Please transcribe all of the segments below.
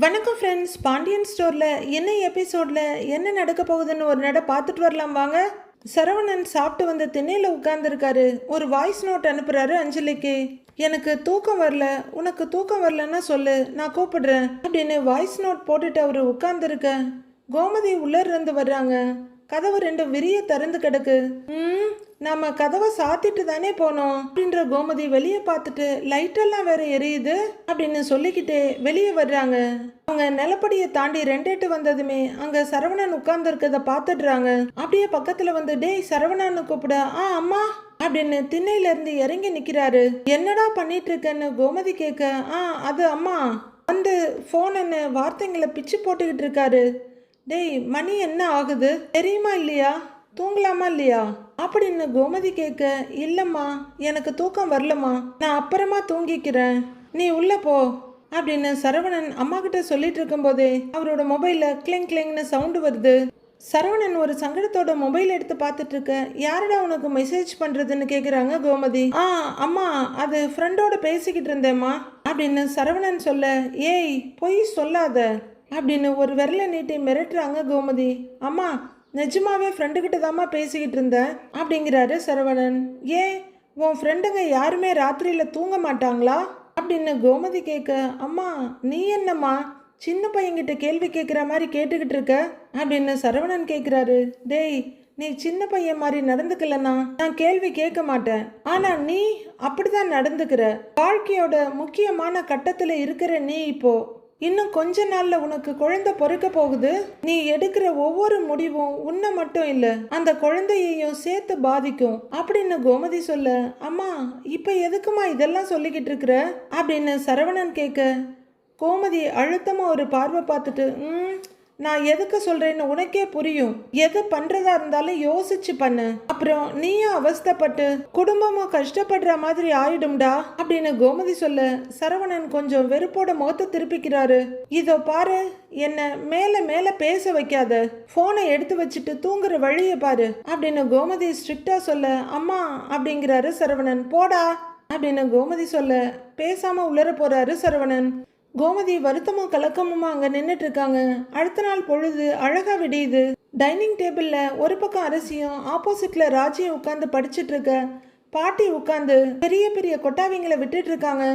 வணக்கம் ஃப்ரெண்ட்ஸ். பாண்டியன் ஸ்டோரில் என்ன எபிசோடில் என்ன நடக்க போகுதுன்னு ஒரு நட பார்த்துட்டு வரலாம் வாங்க. சரவணன் சாப்பிட்டு வந்து திண்ணையில் உட்கார்ந்துருக்காரு. ஒரு வாய்ஸ் நோட் அனுப்புகிறாரு அஞ்சலிக்கு. எனக்கு தூக்கம் வரல, உனக்கு தூக்கம் வரலன்னா சொல்லு, நான் கூப்பிடுறேன் அப்படின்னு வாய்ஸ் நோட் போட்டுட்டு அவர் உட்கார்ந்துருக்க. கோமதி உள்ளேருந்து வர்றாங்க. கதவு ரெண்டு விரிய திறந்து கிடக்கு. நாம கதவை சாத்திட்டு தானே போனோம் அப்படின்ற கோமதி வெளியே பார்த்துட்டு லைட்டெல்லாம் வேற எரியுது அப்படின்னு சொல்லிக்கிட்டே வெளியே வர்றாங்க. அவங்க நிலப்படியை தாண்டி ரெண்டேட்டு வந்ததுமே அங்க சரவணன் உட்கார்ந்து இருக்கத பாத்துடுறாங்க. அப்படியே பக்கத்துல வந்து டேய் சரவணன்னு கூப்பிட அம்மா அப்படின்னு திண்ணையில இருந்து இறங்கி நிக்கிறாரு. என்னடா பண்ணிட்டு இருக்கன்னு கோமதி கேட்க அது அம்மா வந்து போனன்னு வார்த்தைங்களை பிச்சு போட்டுக்கிட்டு இருக்காரு. டேய் மணி என்ன ஆகுது தெரியுமா இல்லையா, தூங்கலாமா இல்லையா அப்படின்னு கோமதி கேட்க, இல்லம்மா எனக்கு தூக்கம் வரலம்மா, நான் அப்புறமா தூங்கிக்கிறேன், நீ உள்ள போ அப்படின்னு சரவணன் அம்மா கிட்ட சொல்லிட்டு இருக்கும் போதே அவரோட மொபைல்ல கிளிங் கிளிங்னு சவுண்டு வருது. சரவணன் ஒரு சங்கடத்தோட மொபைல் எடுத்து பார்த்துட்டு இருக்க. யாரடா உனக்கு மெசேஜ் பண்றதுன்னு கேக்குறாங்க கோமதி. அம்மா அது ஃப்ரெண்டோட பேசிக்கிட்டு இருந்தேம்மா அப்படின்னு சரவணன் சொல்ல, ஏய் பொய் சொல்லாத அப்படின்னு ஒரு விரலை நீட்டி மிரட்டுறாங்க கோமதி. அம்மா நிஜமாவே ஃப்ரெண்டுக்கிட்ட தாம்மா பேசிக்கிட்டு இருந்தேன் அப்படிங்கிறாரு சரவணன். ஏன் உன் ஃப்ரெண்டுங்க யாருமே ராத்திரியில் தூங்க மாட்டாங்களா அப்படின்னு கோமதி கேட்க, அம்மா நீ என்னம்மா சின்ன பையன்கிட்ட கேள்வி கேட்குற மாதிரி கேட்டுக்கிட்டு இருக்க அப்படின்னு சரவணன் கேட்குறாரு. டேய் நீ சின்ன பையன் மாதிரி நடந்துக்கலன்னா நான் கேள்வி கேட்க மாட்டேன், ஆனா நீ அப்படிதான் நடந்துக்கிற. வாழ்க்கையோட முக்கியமான கட்டத்தில் இருக்கிற நீ இப்போ இன்னும் கொஞ்ச நாள்ல உனக்கு குழந்தை பொறுக்க போகுது. நீ எடுக்கிற ஒவ்வொரு முடிவும் உன்னை மட்டும் இல்ல அந்த குழந்தையையும் சேர்த்து பாதிக்கும் அப்படின்னு கோமதி சொல்ல, அம்மா இப்ப எதுக்குமா இதெல்லாம் சொல்லிக்கிட்டு இருக்கிற அப்படின்னு சரவணன் கேட்க, கோமதி அழுத்தமா ஒரு பார்வை பார்த்துட்டு நான் எதுக்கு சொல்றேன்னு உனக்கே புரியும், எது பண்றதா இருந்தாலும் யோசிச்சு பண்ணு, அப்புறம் நீயும் அவஸ்தப்பட்டு குடும்பமும் கஷ்டப்படுற மாதிரி ஆயிடும்டா அப்படின்னு கோமதி சொல்ல, சரவணன் கொஞ்சம் வெறுப்போட முகத்தை திருப்பிக்கிறாரு. இதோ பாரு, என்ன மேல மேல பேச வைக்காத, போனை எடுத்து வச்சுட்டு தூங்குற வழிய பாரு அப்படின்னு கோமதி ஸ்ட்ரிக்டா சொல்ல, அம்மா அப்படிங்கிறாரு சரவணன். போடா அப்படின்னு கோமதி சொல்ல பேசாம உளர போறாரு சரவணன். கோமதி வருத்தமும் கலக்கமுமா அங்க நின்றுட்டு இருக்காங்க. அடுத்த நாள் பொழுது அழகா விடியுது. டைனிங் டேபிள்ல ஒரு பக்கம் அரிசியும் ஆப்போசிட்ல ராஜியும் உட்காந்து படிச்சுட்டு இருக்க. பாட்டி உட்காந்து பெரிய பெரிய கொட்டாவிங்களை விட்டுட்டு இருக்காங்க.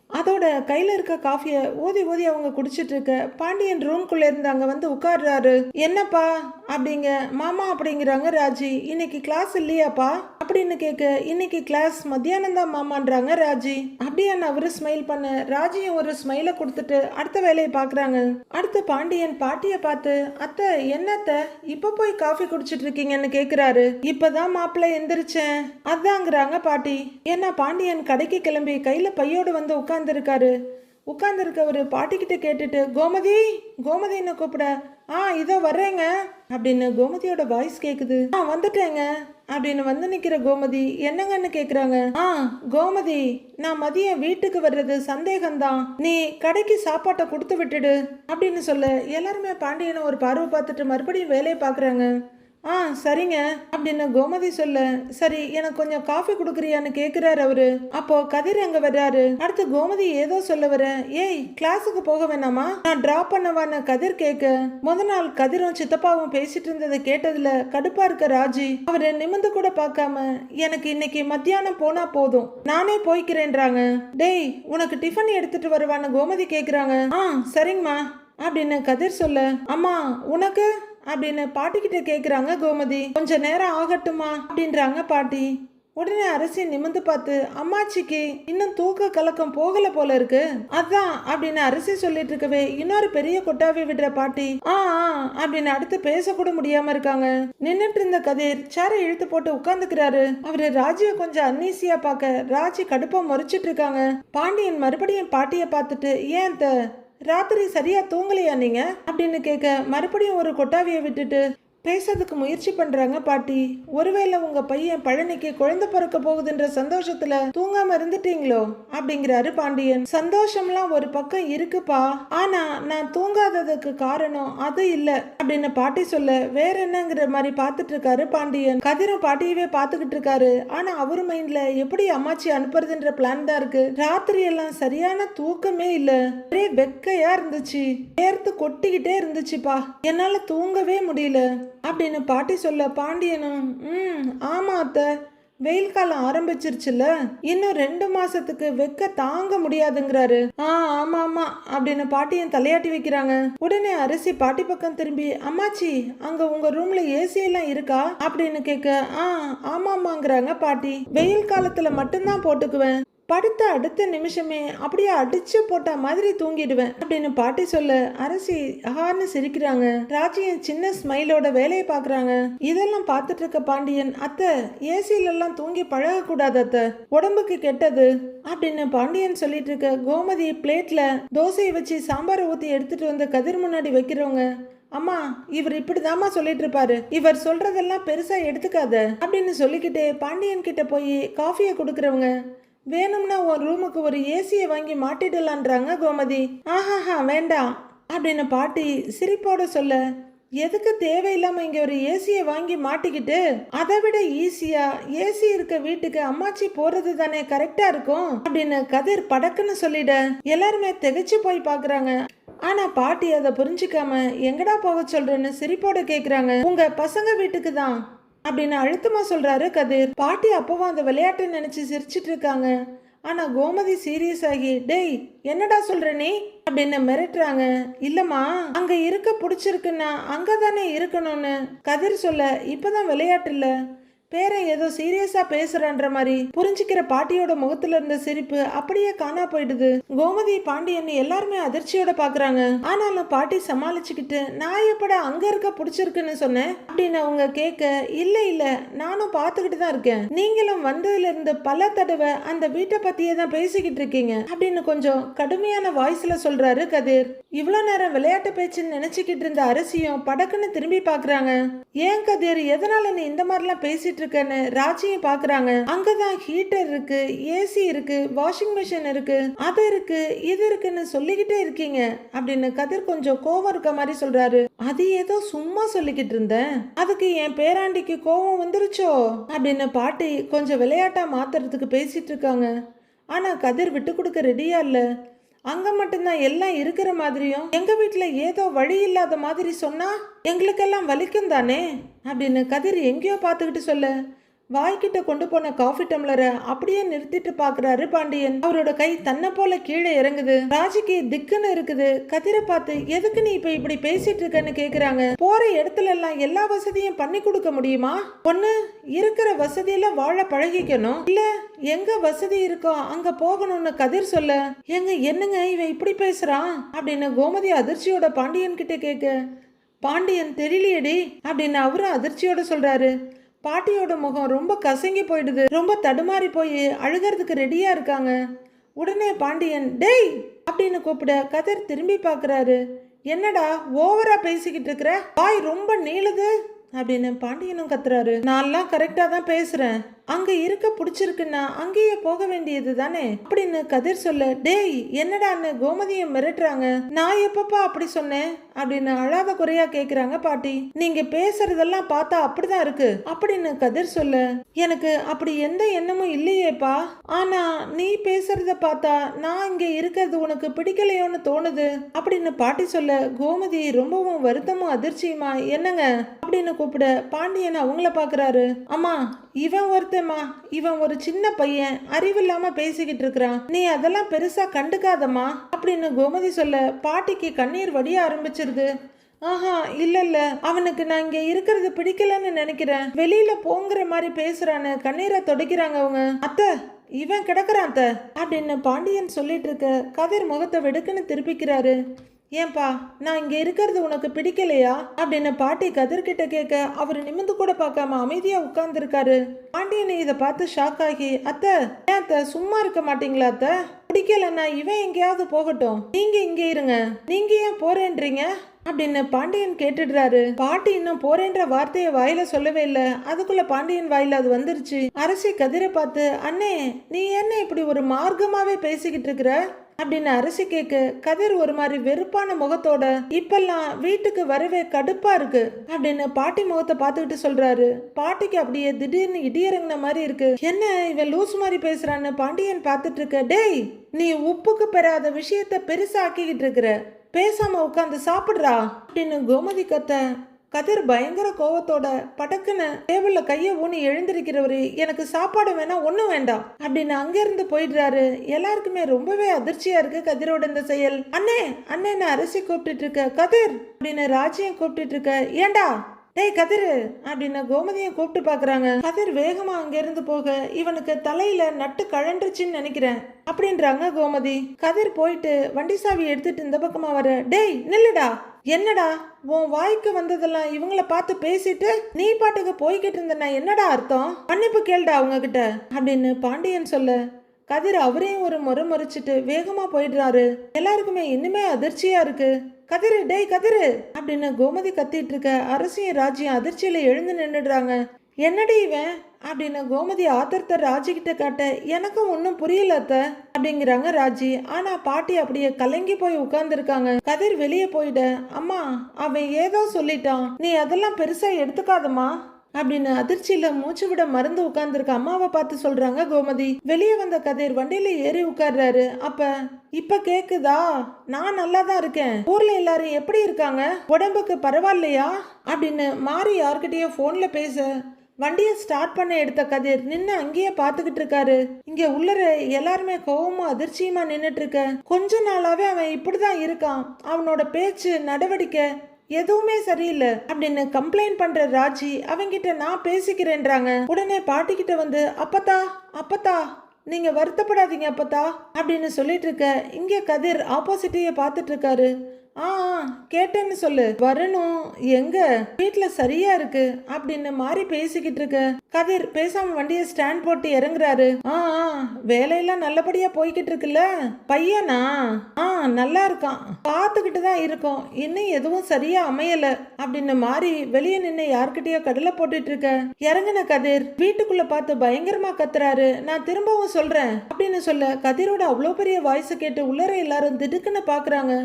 அதோட கையில இருக்க காஃபியை ஊதி ஊதி அவங்க குடிச்சிட்டு இருக்க. பாண்டியன் ரூம்குள்ள இருந்து அங்க வந்து உட்கார்றாரு. என்னப்பா அப்படிங்க. மாமா அப்படிங்கிறாங்க ராஜி. இன்னைக்கு கிளாஸ் இல்லையாப்பா அப்படின்னு கேட்க, இன்னைக்கு கிளாஸ் மத்தியானம் தான் மாமான்றாங்க ராஜி. அப்படியே அவரு ஸ்மைல் பண்ண ராஜியும் ஒரு ஸ்மைலை கொடுத்துட்டு அடுத்த வேலையை பாக்குறாங்க. அடுத்து பாண்டியன் பாட்டிய பார்த்து, அத்தை என்னத்த இப்ப போய் காஃபி குடிச்சிட்டு இருக்கீங்கன்னு கேக்குறாரு. இப்பதான் மாப்பிள்ளை எந்திரிச்சேன் அதாங்கிறாங்க பாட்டி. ஏன்னா பாண்டியன் கடைக்கு கிளம்பி கையில பையோடு வந்து உட்கார்ந்துருக்காரு. உட்கார்ந்துருக்கவரு பாட்டிக்கிட்ட கேட்டுட்டு, கோமதி கோமதின்னு கூப்பிட, இதோ வர்றேங்க அப்படின்னு கோமதியோட வாய்ஸ் கேக்குது. வந்துட்டேங்க அப்படின்னு வந்து நிக்கிற கோமதி என்னங்கன்னு கேக்குறாங்க. கோமதி நான் மதியம் வீட்டுக்கு வர்றது சந்தேகம்தான், நீ கடைக்கு சாப்பாட்டை கொடுத்து விட்டுடு அப்படின்னு சொல்ல எல்லாருமே பாண்டியனை ஒரு பார்வை பார்த்துட்டு மறுபடியும் வேலையை பாக்குறாங்க. சரிங்க அப்படின்னு கோமதி சொல்ல, சரி எனக்கு கொஞ்சம் காஃபி கொடுக்குறியான்னு கேக்குறாரு அவரு. அப்போ கதிர் அங்க வர்றாரு. அடுத்து கோமதி ஏதோ சொல்ல வர, ஏய் கிளாஸுக்கு போக வேணாமா, நான் டிராப் பண்ணவான்னு கதிர் கேட்க, முத நாள் கதிரும் சித்தப்பாவும் பேசிட்டு இருந்ததை கேட்டதுல கடுப்பா இருக்க ராஜி அவரை நிமிந்து கூட பார்க்காம, எனக்கு இன்னைக்கு மத்தியானம் போனா போதும் நானே போய்க்கிறேன்றாங்க. டேய் உனக்கு டிஃபன் எடுத்துட்டு வருவான்னு கோமதி கேக்குறாங்க. சரிங்கம்மா அப்படின்னு கதிர் சொல்ல, அம்மா உனக்கு அப்படின்னு பாட்டிக்கிட்ட கேக்குறாங்க கோமதி. கொஞ்ச நேரம் ஆகட்டுமா அப்படின்றாங்க பாட்டி. உடனே அரசி நிமிந்து பார்த்து, அம்மாச்சிக்கு இன்னும் தூக்க கலக்கம் போகல போல இருக்கு அதான் அப்படின்னு அரசி சொல்லிட்டு இருக்கவே இன்னொரு பெரிய கொட்டாவி விடுற பாட்டி அப்படின்னு அடுத்து பேசக்கூட முடியாம இருக்காங்க. நின்னுட்டு இருந்த கதிர் சேரை இழுத்து போட்டு உட்கார்ந்துக்கிறாரு. அவரு ராஜிய கொஞ்சம் அன்னீசியா பார்க்க ராஜி கடுப்பா முறைச்சிட்டு இருக்காங்க. பாண்டியன் மறுபடியும் பாட்டிய பார்த்துட்டு, ஏன் ராத்திரி சரியா தூங்கலையா நீங்க அப்படின்னு கேட்க, மறுபடியும் ஒரு கொட்டாவியை விட்டுட்டு, பேசுறதுக்கு முயற்சி பண்றாங்க பாட்டி. ஒருவேளை உங்க பையன் பழனிக்கு குழந்தை பிறக்க போகுதுன்ற சந்தோஷத்துல தூங்காம இருந்துட்டீங்களோ அப்படிங்கிறாரு பாண்டியன். சந்தோஷம்லாம் ஒரு பக்கம் இருக்குப்பா, ஆனா நான் தூங்காததுக்கு காரணம் அது இல்ல அப்படின்னு பாட்டி சொல்ல வேற என்னங்கிற மாதிரி பாத்துட்டு இருக்காரு பாண்டியன். கதிரும் பாட்டியவே பாத்துக்கிட்டு இருக்காரு. ஆனா அவரு மைண்ட்ல எப்படி அம்மாச்சி அனுப்புறதுன்ற பிளான் தான் இருக்கு. ராத்திரி எல்லாம் சரியான தூக்கமே இல்ல, ஒரே வெக்கையா இருந்துச்சு, வேர்த்து கொட்டிக்கிட்டே இருந்துச்சுப்பா, என்னால தூங்கவே முடியல அப்படின்னு பாட்டி சொல்ல பாண்டியனும் ஆமா அத்தை, வெயில் காலம் ஆரம்பிச்சிருச்சுல, இன்னும் 2 மாசத்துக்கு வெக்க தாங்க முடியாதுங்கிறாரு. ஆமா ஆமா அப்படின்னு பாட்டியன் தலையாட்டி வைக்கிறாங்க. உடனே அரசி பாட்டி பக்கம் திரும்பி அம்மாச்சி அங்க உங்க ரூம்ல ஏசி எல்லாம் இருக்கா அப்படின்னு கேட்க ஆமாமாங்கிறாங்க பாட்டி. வெயில் காலத்துல மட்டும்தான் போட்டுக்குவேன், படுத்த அடுத்த நிமிஷமே அப்படியே அடிச்சு போட்ட மாதிரி தூங்கிடுவேன் அப்படின்னு பாட்டி சொல்ல அரசி ஆன்னு சிரிக்கிறாங்க. ராஜியன் சின்ன ஸ்மைலோட வேலையை பாக்குறாங்க. இதெல்லாம் பார்த்துட்டு இருக்க பாண்டியன் அத்தை ஏசில எல்லாம் தூங்கி பழக கூடாது அத்தை, உடம்புக்கு கெட்டது அப்படின்னு பாண்டியன் சொல்லிட்டு இருக்க கோமதி பிளேட்ல தோசையை வச்சு சாம்பாரை ஊத்தி எடுத்துட்டு வந்து கதிர் முன்னாடி வைக்கிறவங்க அம்மா இவர் இப்படிதாம்மா சொல்லிட்டு இருப்பாரு, இவர் சொல்றதெல்லாம் பெருசா எடுத்துக்காத அப்படின்னு சொல்லிக்கிட்டே பாண்டியன் கிட்ட போய் காஃபியை கொடுக்கறவங்க வேணும்னா உன் ரூமுக்கு ஒரு ஏசியை வாங்கி மாட்டிடலான்றாங்க கோமதி. ஆஹாஹா வேண்டாம் அப்படின்னு பாட்டி சிரிப்போட சொல்ல எதுக்கு தேவையில்லாம இங்க ஒரு ஏசியை வாங்கி மாட்டிக்கிட்டு அதை விட ஈஸியா ஏசி இருக்க வீட்டுக்கு அம்மாச்சி போறது தானே கரெக்டா இருக்கும் அப்படின்னு கதிர் படக்குன்னு சொல்லிட எல்லாருமே திகைச்சு போய் பாக்குறாங்க. ஆனா பாட்டி அதை புரிஞ்சுக்காம எங்கடா போக சொல்றேன்னு சிரிப்போட கேக்குறாங்க. உங்க பசங்க வீட்டுக்கு தான் அப்படின்னு அழுத்தமா சொல்றாரு கதிர். பாட்டி அப்பவும் அந்த விளையாட்டை நினைச்சு சிரிச்சிட்டு இருக்காங்க. ஆனா கோமதி சீரியஸ் ஆகி டேய் என்னடா சொல்ற நீ அப்படின்னு மிரட்டுறாங்க. இல்லம்மா அங்க இருக்க பிடிச்சிருக்குன்னா அங்கதானே இருக்கணும்னு கதிர் சொல்ல இப்பதான் விளையாட்டு இல்ல, பேரன் ஏதோ சீரியஸா பேசுறான்ற மாதிரி புரிஞ்சுக்கிற பாட்டியோட முகத்துல இருந்த சிரிப்பு அப்படியே காணா போயிடுது. கோமதி பாண்டியன் எல்லாருமே அதிர்ச்சியோட பாக்குறாங்க. ஆனாலும் பாட்டி சமாளிச்சுக்கிட்டு நான் எப்படா அங்க இருக்க பிடிச்சிருக்குன்னு சொன்னேன் அப்படின்னு அவங்க கேட்க இல்ல நானும் பாத்துக்கிட்டு தான் இருக்கேன், நீங்களும் வந்ததுல இருந்து பல தடவை அந்த வீட்டை பத்தியே தான் பேசிக்கிட்டு இருக்கீங்க அப்படின்னு கொஞ்சம் கடுமையான வாய்ஸ்ல சொல்றாரு கதிர். இவ்வளவு நேரம் விளையாட்டு பேச்சுன்னு நினைச்சுக்கிட்டு இருந்த அரசியும் படக்குன்னு திரும்பி பாக்குறாங்க. ஏன் கதிர் எதனால நீ இந்த மாதிரிலாம் பேசிட்டு இருக்கன்னு ராஜியும் பாக்குறாங்க. அங்கதான் ஹீட்டர் இருக்கு, ஏசி இருக்கு, வாஷிங் மிஷின் இருக்கு, அது இருக்கு இது இருக்குன்னு சொல்லிக்கிட்டே இருக்கீங்க அப்படின்னு கதிர் கொஞ்சம் கோவம் இருக்க மாதிரி சொல்றாரு. அது ஏதோ சும்மா சொல்லிக்கிட்டு இருந்தேன், அதுக்கு என் பேராண்டிக்கு கோவம் வந்துருச்சோ அப்படின்னு பாட்டி கொஞ்சம் விளையாட்டா மாத்துறதுக்கு பேசிட்டு இருக்காங்க. ஆனா கதிர் விட்டு கொடுக்க ரெடியா இல்ல. அங்க மட்டும்தான் எல்லாம் இருக்கிற மாதிரியும் எங்க வீட்டுல ஏதோ வழி இல்லாத மாதிரி சொன்னா எங்களுக்கெல்லாம் வலிக்கும் தானே அப்படின்னு கதிர் எங்கேயோ பார்த்துக்கிட்டு சொல்ல வாய்க்கிட்ட கொண்டு போன காஃபி டம்ளரை அப்படியே நிறுத்திட்டு பாக்குறாரு பாண்டியன். அவரோட கை தன்னை போல கீழே இறங்குது. ராஜிக்கு திக்குன்னு இருக்குது. கதிரை பார்த்து எதுக்கு நீ இப்ப இப்படி பேசிட்டு இருக்கன்னு கேக்குறாங்க. போற இடத்துல எல்லாம் எல்லா வசதியும் பண்ணி கொடுக்க முடியுமா? ஒண்ணு இருக்கிற வசதியில வாழ பழகிக்கணும், இல்ல எங்க வசதி இருக்கோ அங்க போகணும்னு கதிர் சொல்ல என்னங்க இவன் இப்படி பேசுறான் அப்படின்னு கோமதி அதிர்ச்சியோட பாண்டியன் கிட்ட கேட்க பாண்டியன் தெரியலையடி அப்படின்னு அவரும் அதிர்ச்சியோட சொல்றாரு. பாட்டியோட முகம் ரொம்ப கசங்கி போயிடுது. ரொம்ப தடுமாறி போய் அழுகிறதுக்கு ரெடியா இருக்காங்க. உடனே பாண்டியன் டேய் அப்படின்னு கூப்பிட கதிர் திரும்பி பார்க்கறாரு. என்னடா ஓவரா பேசிக்கிட்டு இருக்கிற, வாய் ரொம்ப நீளுது அப்படின்னு பாண்டியனும் கத்துறாரு. நான்லாம் கரெக்டா தான் பேசுறேன், அங்க இருக்க பிடிச்சிருக்குன்னா அங்கேயே போக வேண்டியது தானே அப்படின்னு கதிர் சொல்ல டேய் என்னடான்னு கோமதியை மிரட்டுறாங்க. நான் எப்பப்பா அப்படி சொன்னேன் அப்படின்னு அழாத குறையா கேக்குறாங்க பாட்டி. நீங்க பேசுறதெல்லாம் பார்த்தா அப்படிதான் இருக்கு அப்படின்னு கதிர் சொல்ல எனக்கு அப்படி எந்த எண்ணமும் இல்லையேப்பா, ஆனா நீ பேசுறத பார்த்தா நான் இங்க இருக்கிறது உனக்கு பிடிக்கலையோன்னு தோணுது அப்படின்னு பாட்டி சொல்ல கோமதி ரொம்பவும் வருத்தமும் அதிர்ச்சியுமா என்னங்க அப்படின்னு கூப்பிட பாண்டியன் அவங்கள பாக்குறாரு. அம்மா இவன் ஒருத்தமா, இவன் ஒரு சின்ன பையன், அறிவில்லாம பேசிக்கிட்டு இருக்கிறான், நீ அதெல்லாம் பெருசா கண்டுக்காதம்மா அப்படின்னு கோமதி சொல்ல பாட்டிக்கு கண்ணீர் வடிய ஆரம்பிச்சிருது. ஆஹா இல்ல அவனுக்கு நான் இங்க இருக்கிறது பிடிக்கலன்னு நினைக்கிறேன், வெளியில போங்கிற மாதிரி பேசுறான்னு கண்ணீரை தொடைக்கிறாங்க அவங்க. அத்தை இவன் கிடக்குறான் அத்தை அப்படின்னு பாண்டியன் சொல்லிட்டு இருக்க கதிர் முகத்தை வெடுக்குன்னு திருப்பிக்கிறாரு. ஏன்பா நான் இங்க இருக்கிறது உனக்கு பிடிக்கலையா அப்படின்னு பாட்டி கதிர்கிட்ட கேட்க அவர் நிமிந்து கூட பார்க்காம அமைதியா உட்கார்ந்து இருக்காரு. பாண்டியனை இதை பார்த்து ஷாக் ஆகி அத்தை ஏன் அத்தை சும்மா இருக்க மாட்டீங்களா அத்தை பிடிக்கலன்னா இவன் எங்கேயாவது போகட்டும், நீங்க இங்கே இருங்க, நீங்க ஏன் போறேன்றீங்க அப்படின்னு பாண்டியன் கேட்டுடுறாரு. பாட்டி இன்னும் போறேன்ற வார்த்தையை வாயில சொல்லவே இல்ல, அதுக்குள்ள பாண்டியன் வாயில அது வந்துருச்சு. அரசி கதிரை பார்த்து, அண்ணே நீ என்ன இப்படி ஒரு மார்க்கமாவே பேசிக்கிட்டு இருக்கிற அப்படின்னு அரசி கேட்க, கதிர் ஒரு மாதிரி வெறுப்பான முகத்தோட, இப்பெல்லாம் வீட்டுக்கு வரவே கடுப்பா இருக்கு அப்படின்னு பாட்டி முகத்தை பார்த்துக்கிட்டு சொல்றாரு. பாட்டிக்கு அப்படியே திடீர்னு இடியறங்கின மாதிரி இருக்கு. என்ன இவன் லூஸ் மாதிரி பேசுறான்னு பாண்டியன் பார்த்துட்டு இருக்க. டேய், நீ உப்புக்கு பெறாத விஷயத்த பெருசா ஆக்கிக்கிட்டு இருக்கிற, பேசாம உட்காந்து சாப்பிடுறா அப்படின்னு கோமதி கத்த. கதிர் பயங்கர கோவத்தோட படக்குன்னு டேபிள்ல கைய ஊனி எழுந்திருக்கிறவரு, எனக்கு சாப்பாடு வேணாம், ஒண்ணும் வேண்டாம் அப்படின்னு அங்கிருந்து போயிடுறாரு. எல்லாருக்குமே ரொம்பவே அதிர்ச்சியா இருக்கு கதிரோட இந்த செயல். அண்ணே அண்ணேன்னு அரசி கூப்பிட்டு இருக்க. கதிர் அப்படின்னு ராஜியும் கூப்பிட்டு இருக்க. ஏண்டா டேய் கதிரு அப்படின்னு கோமதியை கூப்பிட்டு பாக்குறாங்க. கதிர் வேகமா அங்கிருந்து போக, இவனுக்கு தலையில நட்டு கழண்டுருச்சுன்னு நினைக்கிறேன் அப்படின்றாங்க கோமதி. கதிர் போயிட்டு வண்டி சாவி எடுத்துட்டு இந்த பக்கமா வர. டேய் நில்லுடா, என்னடா உன் வாய்க்கு வந்ததெல்லாம் இவங்கள பார்த்து பேசிட்டு நீ பாட்டுக்கு போய்கிட்டு இருந்தனா என்னடா அர்த்தம், மன்னிப்பு கேளுடா அவங்க கிட்ட அப்படின்னு பாண்டியன் சொல்ல, கதிர் அவரையும் ஒரு முறை முறைச்சிட்டு வேகமா போயிடுறாரு. எல்லாருக்குமே இன்னுமே அதிர்ச்சியா இருக்கு. கதிரு டேய் கதிரு அப்படின்னு கோமதி கத்திட்டு இருக்க. அரசியும் ராஜியும் அதிர்ச்சியில எழுந்து நின்னுடுறாங்க. என்னடி இவன் அப்படின்னு கோமதி ஆத்திரத்தை ராஜி கிட்ட காட்ட, எனக்கும் ஒன்னும் புரியல அத்த அப்படிங்கிறாங்க ராஜி. ஆனா பாட்டி அப்படியே கலங்கி போய் உட்கார்ந்து இருக்காங்க. கதிர் வெளியே போயிட, அம்மா அவன் ஏதோ சொல்லிட்டான், நீ அதெல்லாம் பெருசா எடுத்துக்காதம்மா அப்படின்னு அதிர்ச்சியில மூச்சு விட மறந்து உட்கார்ந்துருக்க அம்மாவை பார்த்து சொல்றாங்க கோமதி. வெளியே வந்த கதிர் வண்டியில ஏறி உட்கார்றாரு. இப்ப கேக்குதா, நான் நல்லா தான் இருக்கேன், ஊர்ல எல்லாரும் எப்படி இருக்காங்க, உடம்புக்கு பரவாயில்லையா அப்படின்னு மாறி யார்கிட்டயோ போன்ல பேச, வண்டியை ஸ்டார்ட் பண்ண எடுத்த கதிர் நின்று அங்கேயே பார்த்துக்கிட்டு இருக்காரு. இங்க உள்ளர எல்லாருமே கோவமா அதிர்ச்சியுமா நின்னுட்டு இருக்க. கொஞ்ச நாளாவே அவன் இப்படிதான் இருக்கான், அவனோட பேச்சு நடவடிக்கை எதுவுமே சரியில்லை அப்படின்னு கம்ப்ளைண்ட் பண்ற ராஜி அவங்கிட்ட நான் பேசிக்கிறேன்றாங்க. உடனே பாட்டி கிட்ட வந்து, அப்பத்தா அப்பத்தா நீங்க வருத்தப்படாதீங்க அப்பத்தா அப்படின்னு சொல்லிட்டு இருக்க. இங்க கதிர் ஆப்போசிட்டையே பார்த்துட்டு இருக்காரு. கேட்டேன்னு சொல்லு, வரணும் எங்க வீட்டுல சரியா இருக்கு அப்படின்னு மாறி பேசிக்கிட்டு இருக்க. கதிர் பேசாம வண்டியை ஸ்டாண்ட் போட்டு இறங்குறாரு. வேலையெல்லாம் நல்லபடியா போய்கிட்டு இருக்குல்ல, பையனா நல்லா இருக்கான், பாத்துக்கிட்டு தான் இருக்கோம், இன்னும் எதுவும் சரியா அமையல அப்படின்னு மாறி வெளியே நின்று யார்கிட்டயோ கடலை போட்டுட்டு இருக்க. இறங்குன கதிர் வீட்டுக்குள்ள பார்த்து பயங்கரமா கத்துறாரு. நான் திரும்பவும் சொல்றேன் அப்படின்னு சொல்ல, கதிரோட அவ்வளோ பெரிய வாய்ஸ் கேட்டு உள்ளர எல்லாரும் திடுக்குன்னு பாக்குறாங்க.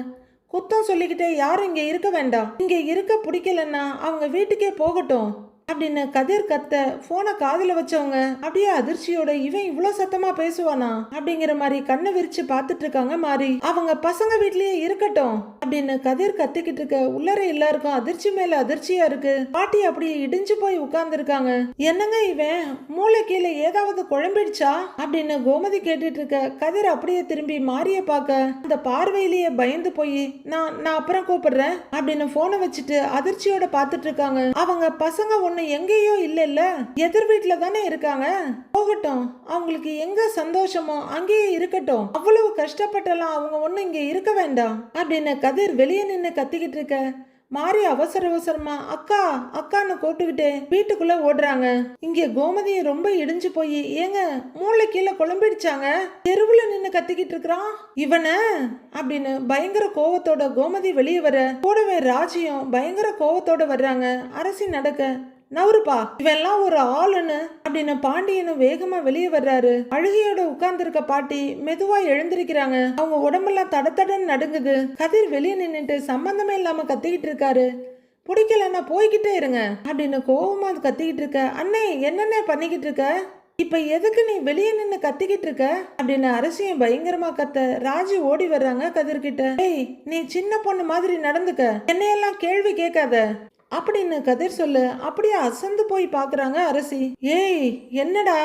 குத்தம் சொல்லிக்கிட்டே யாரும் இங்க இருக்க வேண்டாம், இங்க இருக்க பிடிக்கலன்னா அவங்க வீட்டுக்கே போகட்டும் அப்படின்னு கதிர் கத்த. போனை காதுல வச்சவங்க அப்படியே அதிர்ச்சியோட, இவன் இவ்வளவு சத்தமா பேசுவானா அப்படிங்கிற மாதிரி கண்ணை விரிச்சு பார்த்துட்டு இருக்காங்க. மாறி அவங்க பசங்க வீட்லயே இருக்கட்டும் அப்படின்னு கதிர் கத்திக்கிட்டு இருக்க. உள்ளர எல்லாருக்கும் அதிர்ச்சி மேல அதிர்ச்சியா இருக்கு. பாட்டி அப்படியே இடிஞ்சு போய் உட்கார்ந்து இருக்காங்க. என்னங்க இவன் மூளை கீழே ஏதாவது குழம்பிடுச்சா அப்படின்னு கோமதி கேட்டுட்டு இருக்க. கதிர் அப்படியே திரும்பி மாறிய பார்க்க, அந்த பார்வையிலேயே பயந்து போய் நான் அப்புறம் கூப்பிடுறேன் அப்படின்னு போனை வச்சுட்டு அதிர்ச்சியோட பார்த்துட்டு இருக்காங்க. அவங்க பசங்க எங்கேயோ இல்ல, எதிர் வீட்டுல தானே இருக்காங்க, போகட்டும், அவங்களுக்கு எங்க சந்தோஷமோ அங்கேயே இருக்கட்டும், அவ்வளவு கஷ்டப்பட்டலாம் அவங்க ஒண்ணு இங்க இருக்க வேண்டாம் அப்படின்னு கதிர் வெளியே நின்று கத்திக்கிட்டு இருக்க. மாறி அவசர அவசரமா அக்கா அக்கான்னு கூப்பிட்டுக்கிட்டே வீட்டுக்குள்ள ஓடுறாங்க. இங்க கோமதியை ரொம்ப இடிஞ்சு போய், ஏங்க மூளை கீழே குழம்பிடுச்சாங்க, தெருவுல நின்னு கத்திக்கிட்டு இருக்கிறான் இவன அப்படின்னு பயங்கர கோவத்தோட கோமதி வெளியே வர, கூடவே ராஜியும் பயங்கர கோவத்தோட வர்றாங்க. அரசி நடக்க, நவருப்பா இவெல்லாம் ஒரு ஆளுன்னு அப்படின்னு பாண்டியனும் வேகமா வெளியே வர்றாரு. அழுகையோட உட்கார்ந்து இருக்க பாட்டி மெதுவா எழுந்திருக்கிறாங்க. அவங்க உடம்பெல்லாம் தடத்தடன்னு நடுங்குது. கதிர் வெளியே நின்னுட்டு சம்பந்தமே இல்லாம கத்திக்கிட்டு இருக்காரு. பிடிக்கலன்னா போய்கிட்டே இருங்க அப்படின்னு கோவமா கத்திக்கிட்டு இருக்க. அண்ணே என்னென்ன பண்ணிக்கிட்டு இருக்க, இப்ப எதுக்கு நீ வெளியே நின்னு கத்திக்கிட்டு இருக்க அப்படின்னு அரசியும் பயங்கரமா கத்த. ராஜி ஓடி வர்றாங்க கதிர்கிட்ட. ஏய் நீ சின்ன பொண்ணு மாதிரி நடந்துக்க, என்னையெல்லாம் கேள்வி கேட்காத அப்படின்னு கதிர் சொல்ல. அப்படியே அசந்து போய் பாக்குறாங்க அரசி. ஏய் என்னடா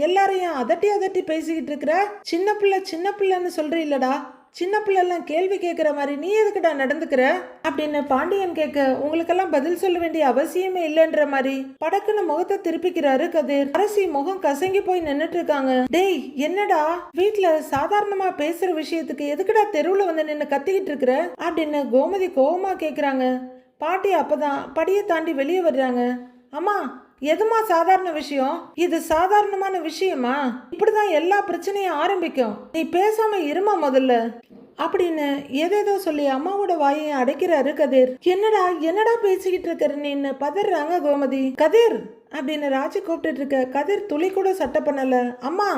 எல்லாரையும் அதட்டி பேசிக்கிட்டு இருக்கிற, சின்ன பிள்ளைன்னு சொல்றீல்லடா, சின்ன பிள்ளைலாம் கேள்வி கேட்கிற மாதிரி நீ எதுக்குடா நடந்துக்கிற அப்படின்னு பாண்டியன் கேட்க, உங்களுக்கெல்லாம் பதில் சொல்ல வேண்டிய அவசியமே இல்லைன்ற மாதிரி படக்குன்னு முகத்தை திருப்பிக்கிறாரு கதிர். அரசி முகம் கசங்கி போய் நின்னுட்டு இருக்காங்க. டேய் என்னடா வீட்டுல சாதாரணமா பேசுற விஷயத்துக்கு எதுக்குடா தெருவுல வந்து நின்னு கத்திக்கிட்டு இருக்கிற அப்படின்னு கோமதி கோவமா கேக்குறாங்க. பாட்டி அப்பதான் படியை தாண்டி வெளியே வர்றாங்க. அம்மா எதுமா சாதாரண விஷயம்? இது சாதாரணமான விஷயமா? இப்படிதான் எல்லா பிரச்சனையும் ஆரம்பிக்கும். நீ பேசாம இருமா முதல்ல அப்படின்னு ஏதேதோ சொல்லி அம்மாவோட வாயை அடைக்கிறாரு கதிர். என்னடா என்னடா பேசிக்கிட்டு இருக்கிற நீன்னு பதறாங்க கோமதி. கதிர் அப்படின்னு ராஜி கூப்பிட்டு இருக்க கதிர் துளி கூட சட்டை பண்ணல. அம்மா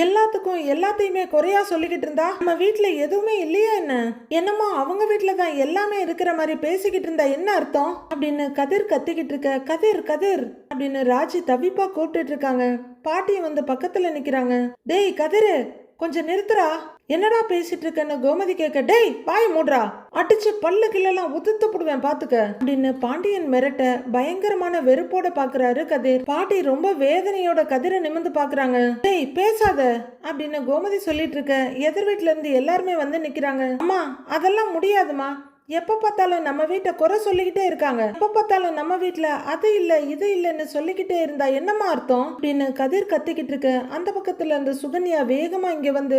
எல்லாத்துக்கும் எல்லாத்தையுமே குறையா சொல்லிக்கிட்டு இருந்தா நம்ம வீட்டுல எதுவுமே இல்லையா என்ன? என்னமோ அவங்க வீட்டுலதான் எல்லாமே இருக்கிற மாதிரி பேசிக்கிட்டு இருந்தா என்ன அர்த்தம் அப்படின்னு கதிர் கத்திக்கிட்டு இருக்க. கதிர் கதிர் அப்படின்னு ராஜி தவிப்பா கூப்பிட்டு இருக்காங்க. பாட்டியை வந்து பக்கத்துல நிக்கிறாங்க. டேய் கதிர் கொஞ்சம் நிறுத்துறா, என்னடா பேசிட்டு இருக்கன்னு கோமதி கேட்க. டேய் வாய மூடுறா, அடிச்சு பல்லு கிள்ளலாம் உதுத்து போடுவேன் பாத்துக்க அப்படின்னு பாண்டியன் மிரட்ட பயங்கரமான வெறுப்போட பாக்குறாரு கதிர். பாட்டி ரொம்ப வேதனையோட கதிரை நிமிர்ந்து பாக்குறாங்க. டேய் பேசாத அப்படின்னு கோமதி சொல்லிட்டு இருக்க. எதிர் வீட்டுல இருந்து எல்லாருமே வந்து நிக்கிறாங்க. அம்மா அதெல்லாம் முடியாதுமா, எப்ப பார்த்தாலும் நம்ம வீட்டை குறை சொல்லிக்கிட்டே இருக்காங்க. எப்ப பார்த்தாலும் நம்ம வீட்டுல அது இல்ல இது இல்லன்னு சொல்லிக்கிட்டே இருந்தா என்னமா அர்த்தம் அப்படின்னு கதிர் கத்திக்கிட்டு இருக்க. அந்த பக்கத்துல இருந்து சுகன்யா வேகமா இங்க வந்து,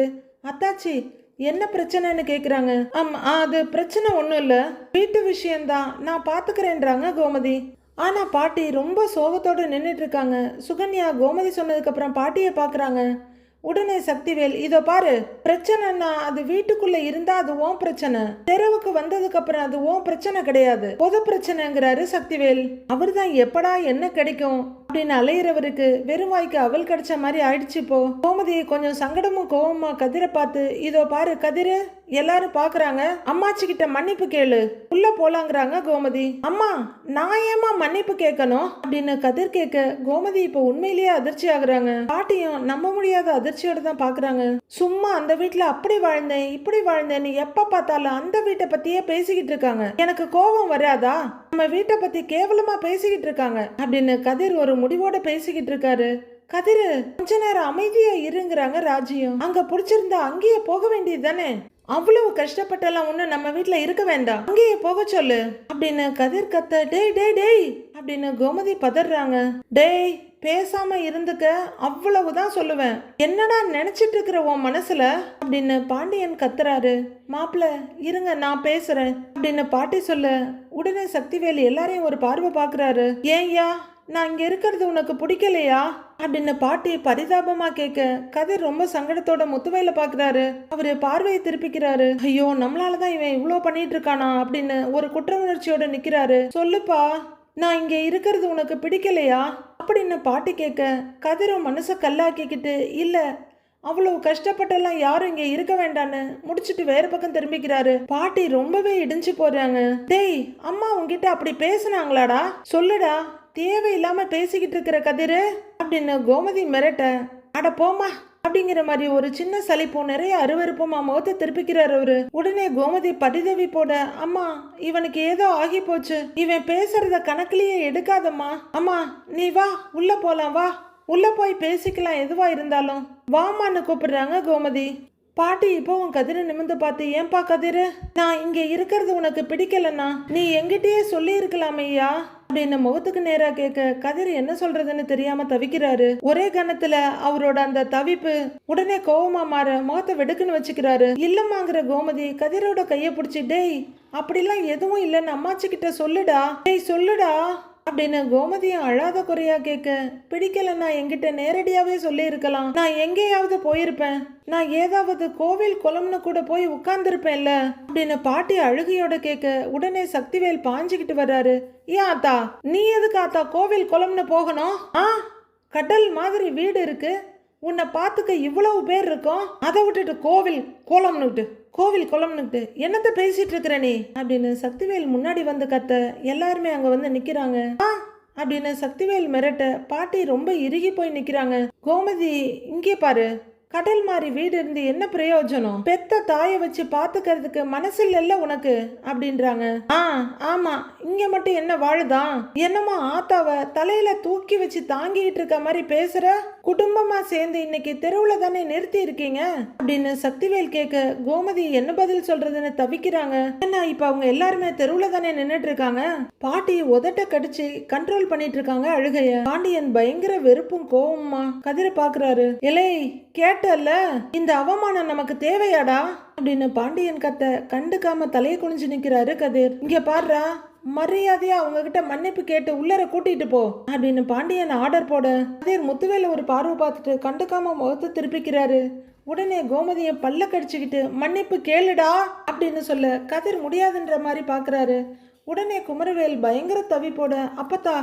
அத்தாச்சி என்ன பிரச்சனைன்னு கேக்குறாங்க. அது பிரச்சனை ஒண்ணும் இல்ல, வீட்டு விஷயம்தான், நான் பாத்துக்கிறேன்றாங்க கோமதி. ஆனா பாட்டி ரொம்ப சோகத்தோட நின்றுட்டு இருக்காங்க. சுகன்யா கோமதி சொன்னதுக்கு அப்புறம் பாட்டியை பாக்குறாங்க. உடனே சக்திவேல், இதோ பாரு, பிரச்சனைனா அது வீட்டுக்குள்ள இருந்தா அது ஓன் பிரச்சனை, தெருவுக்கு வந்ததுக்கு அப்புறம் அது ஓன் பிரச்சனை கிடையாது, பொது பிரச்சனைங்கிறாரு சக்திவேல். அவர் தான் எப்படா என்ன கிடைக்கும் அப்படின்னு அலையிறவருக்கு வெறும் வாய்க்கு அவள் கிடைச்ச மாதிரி ஆயிடுச்சு. இப்போ கோமதி கொஞ்சம் சங்கடமும் கோவமா கதிரை பார்த்து, இதோ பாரு கதிரு, எல்லாரும் பாக்குறாங்க, அம்மாச்சி கிட்ட மன்னிப்பு கேளு, உள்ள போலாங்கிறாங்க கோமதி. அம்மா நான் ஏமா மன்னிப்பு கேட்கணும் அப்படின்னு கதிர் கேட்க கோமதி இப்போ உண்மையிலேயே அதிர்ச்சி ஆகுறாங்க. பாட்டியும் நம்ப முடியாத அதிர்ச்சியோட தான் பாக்குறாங்க. சும்மா அந்த வீட்டுல அப்படி வாழ்ந்தேன் இப்படி வாழ்ந்தேன்னு எப்ப பார்த்தாலும் அந்த வீட்டை பத்தியே பேசிக்கிட்டு இருக்காங்க, எனக்கு கோபம் வராதா? நம்ம வீட்டை பத்தி கேவலமா பேசிக்கிட்டு இருக்காங்க அப்படின்னு கதிர் ஒரு முடிவோட பேசிக்கிட்டு இருக்காரு. கதிர் கொஞ்ச நேரம் அமைதியா இருங்கிறாங்க ராஜியும். அங்க பிடிச்சிருந்தா அங்கேயே போக வேண்டியது தானே, அவ்வளவு கஷ்டப்பட்டெல்லாம் ஒண்ணு நம்ம வீட்டுல இருக்க வேண்டாம், அங்கேயே போக சொல்லு அப்படின்னு கதிர் கத்த. டேய் டேய் டேய் அப்படின்னு கோமதி பதறாங்க. டேய் பேசாம இருந்துக்க, அவ்வளவுதான் சொல்லுவேன், என்னடா நினைச்சிட்டு இருக்கிற உன் மனசுல அப்படின்னு பாண்டியன் கத்துறாரு. மாப்பிள்ள இருங்க நான் பேசுறேன் அப்படின்னு பாட்டி சொல்ல. உடனே சக்திவேல் எல்லாரையும் ஒரு பார்வை பாக்குறாரு. ஏன்யா நான் இங்க இருக்கிறது உனக்கு பிடிக்கலையா அப்படின்னு பாட்டி பரிதாபமா கேட்க. கதிர் ரொம்ப சங்கடத்தோட முத்துவையில பாக்குறாரு. அவரு பார்வையை திருப்பிக்கிறாரு. ஐயோ நம்மளாலதான் இவன் இவ்வளவு பண்ணிட்டு இருக்கானா அப்படின்னு ஒரு குற்ற உணர்ச்சியோட நிக்கிறாரு. சொல்லுப்பா, நான் இங்க இருக்கிறது உனக்கு பிடிக்கலையா அப்படின்னு பாட்டி கேட்க. கதிரும் மனசை கல்லாக்கிக்கிட்டு, இல்ல அவ்வளவு கஷ்டப்பட்டெல்லாம் யாரும் இங்க இருக்க வேண்டான்னு முடிச்சுட்டு வேற பக்கம் திரும்பிக்கிறாரு. பாட்டி ரொம்பவே இடிஞ்சு போறாங்க. டேய் அம்மா உங்ககிட்ட அப்படி பேசுனாங்களாடா, சொல்லுடா, தேவையில்லாம பேசிக்கிட்டு இருக்கிற கதிரு அப்படின்னு கோமதி மிரட்ட. அட போமா அப்படிங்கிற மாதிரி ஒரு சின்ன சலிப்பும் நிறைய அருவருப்புமா முகத்தை திருப்பிக்கிறார் அவரு. உடனே கோமதி பரிதவி போட, அம்மா இவனுக்கு ஏதோ ஆகி போச்சு, இவன் பேசுறத கணக்குலயே எடுக்காதம்மா, அம்மா நீ வா உள்ள போலாம், வா உள்ள போய் பேசிக்கலாம், எதுவா இருந்தாலும் வாமான்னு கூப்பிடுறாங்க கோமதி. பாட்டி இப்போ உன் கதிரை நிமிந்து பார்த்து, ஏன்பா கதிரு, நான் இங்க இருக்கிறது உனக்கு பிடிக்கலன்னா நீ எங்கிட்டயே சொல்லி இருக்கலாமையா அப்படின்னு முகத்துக்கு நேரா கேட்க. கதிர் என்ன சொல்றதுன்னு தெரியாம தவிக்கிறாரு. ஒரே கணத்துல அவரோட அந்த தவிப்பு உடனே கோவமா மாற முகத்தை வெடுக்குன்னு வச்சுக்கிறாரு. இல்லம்மாங்கிற கோமதி கதிரோட கைய பிடிச்சி, டேய் அப்படிலாம் எதுவும் இல்லைன்னு அம்மாச்சி கிட்ட சொல்லுடா, டேய் சொல்லுடா அப்படின்னு கோமதியும் அழாத குறையா கேட்க. பிடிக்கலன்னா என்கிட்ட நேரடியாவே சொல்லி இருக்கலாம், நான் எங்கேயாவது போயிருப்பேன், நான் ஏதாவது கோவில் குளம்னு கூட போய் உட்கார்ந்துருப்பேன்ல அப்படின்னு பாட்டி அழுகையோட கேட்க. உடனே சக்திவேல் பாஞ்சுக்கிட்டு வர்றாரு. ஏன் ஆத்தா, நீ எதுக்கு ஆத்தா கோவில் குளம்னு போகணும்? கடல் மாதிரி வீடு இருக்கு, உன்னை பார்த்துக்க இவ்வளவு பேர் இருக்கும், அதை விட்டுட்டு கோவில் குளம்னுட்டு என்னத்த பேசிட்டு இருக்கிற நீ அப்படின்னு சக்திவேல் முன்னாடி வந்து கத்த. எல்லாருமே அங்க வந்து நிக்கிறாங்க. அப்படின்னு சக்திவேல் மிரட்ட பாட்டி ரொம்ப இறுகி போய் நிக்கிறாங்க. கோமதி இங்கே பாரு, கடல் மாதிரி வீடு இருந்து என்ன பிரயோஜனம், பெத்த தாயை வச்சு பாத்துக்கிறதுக்கு மனசு இல்ல உனக்கு அப்படின்றாங்க. ஆமா இங்க மட்டும் என்ன வாழுதான், என்னமோ ஆத்தாவ தலையில தூக்கி வச்சு தாங்கிட்டு இருக்க மாதிரி பேசுற, குடும்பமா சேர்ந்து இன்னைக்கு தெருவுல தானே நிறுத்தி இருக்கீங்க அப்படின்னு சக்திவேல் கேட்க. கோமதி என்ன பதில் சொல்றதுன்னு தவிக்கிறாங்க. என்ன இப்ப அவங்க எல்லாருமே தெருவுல தானே நின்னுட்டு இருக்காங்க. பாட்டி உதட்ட கடிச்சு கண்ட்ரோல் பண்ணிட்டு இருக்காங்க அழுகைய. பாண்டியன் பயங்கர வெறுப்பும் கோவமா கதிரை பாக்குறாரு. இலை கேட்ட கேட்டல்ல, இந்த அவமானம் நமக்கு தேவையாடா அப்படின்னு பாண்டியன் கத்த கண்டுக்காம தலையை குனிஞ்சு நிக்கிறாரு கதிர். இங்க பாருடா, மரியாதையா அவங்க கிட்ட மன்னிப்பு கேட்டு உள்ளர கூட்டிட்டு போ அப்படின்னு பாண்டியன் ஆர்டர் போட கதிர் முத்துவேல ஒரு பார்வை பார்த்துட்டு கண்டுக்காம முகத்தை திருப்பிக்கிறாரு. உடனே கோமதியை பல்ல கடிச்சுக்கிட்டு மன்னிப்பு கேளுடா அப்படின்னு சொல்ல கதிர் முடியாதுன்ற மாதிரி பாக்குறாரு. உடனே குமரவேல் பயங்கர தவி போட, அப்பத்தா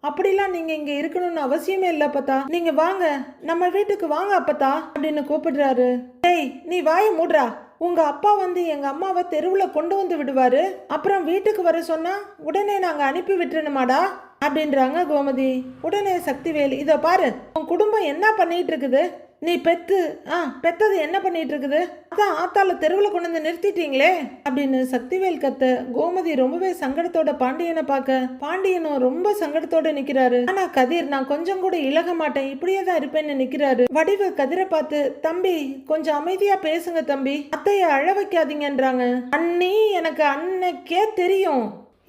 அப்படிலாம் நீங்க இங்க இருக்கணும்னு அவசியமே இல்ல அப்பத்தா, நீங்க வாங்க, நம்ம வீட்டுக்கு வாங்க அப்பத்தா அப்படின்னு கூப்பிடுறாரு. டேய் நீ வாயை மூடுறா, உங்க அப்பா வந்து எங்க அம்மாவை தெருவுல கொண்டு வந்து விடுவாரு, அப்புறம் வீட்டுக்கு வர சொன்னா உடனே நாங்க அனுப்பி விட்டுறணுமாடா அப்படின்றாங்க கோமதி. உடனே சக்திவேல், இத பாரு, உன் குடும்பம் என்ன பண்ணிட்டு இருக்குது, நீ பெத்தது என்ன பண்ணிட்டு இருக்குது, அதான் ஆத்தால தெருவுல கொண்டு வந்து நிறுத்திட்டீங்களே அப்படின்னு சக்திவேல் கத்த கோமதி ரொம்பவே சங்கடத்தோட பாண்டியனை பார்க்க பாண்டியனும் ரொம்ப சங்கடத்தோட நிக்கிறாரு. ஆனா கதிர் நான் கொஞ்சம் கூட இழக மாட்டேன், இப்படியே தான் இருப்பேன்னு நிக்கிறாரு. வடிவு கதிரை பார்த்து, தம்பி கொஞ்சம் அமைதியா பேசுங்க தம்பி, அத்தைய அழ வைக்காதீங்கன்றாங்க. அண்ணி எனக்கு அன்னைக்கே தெரியும்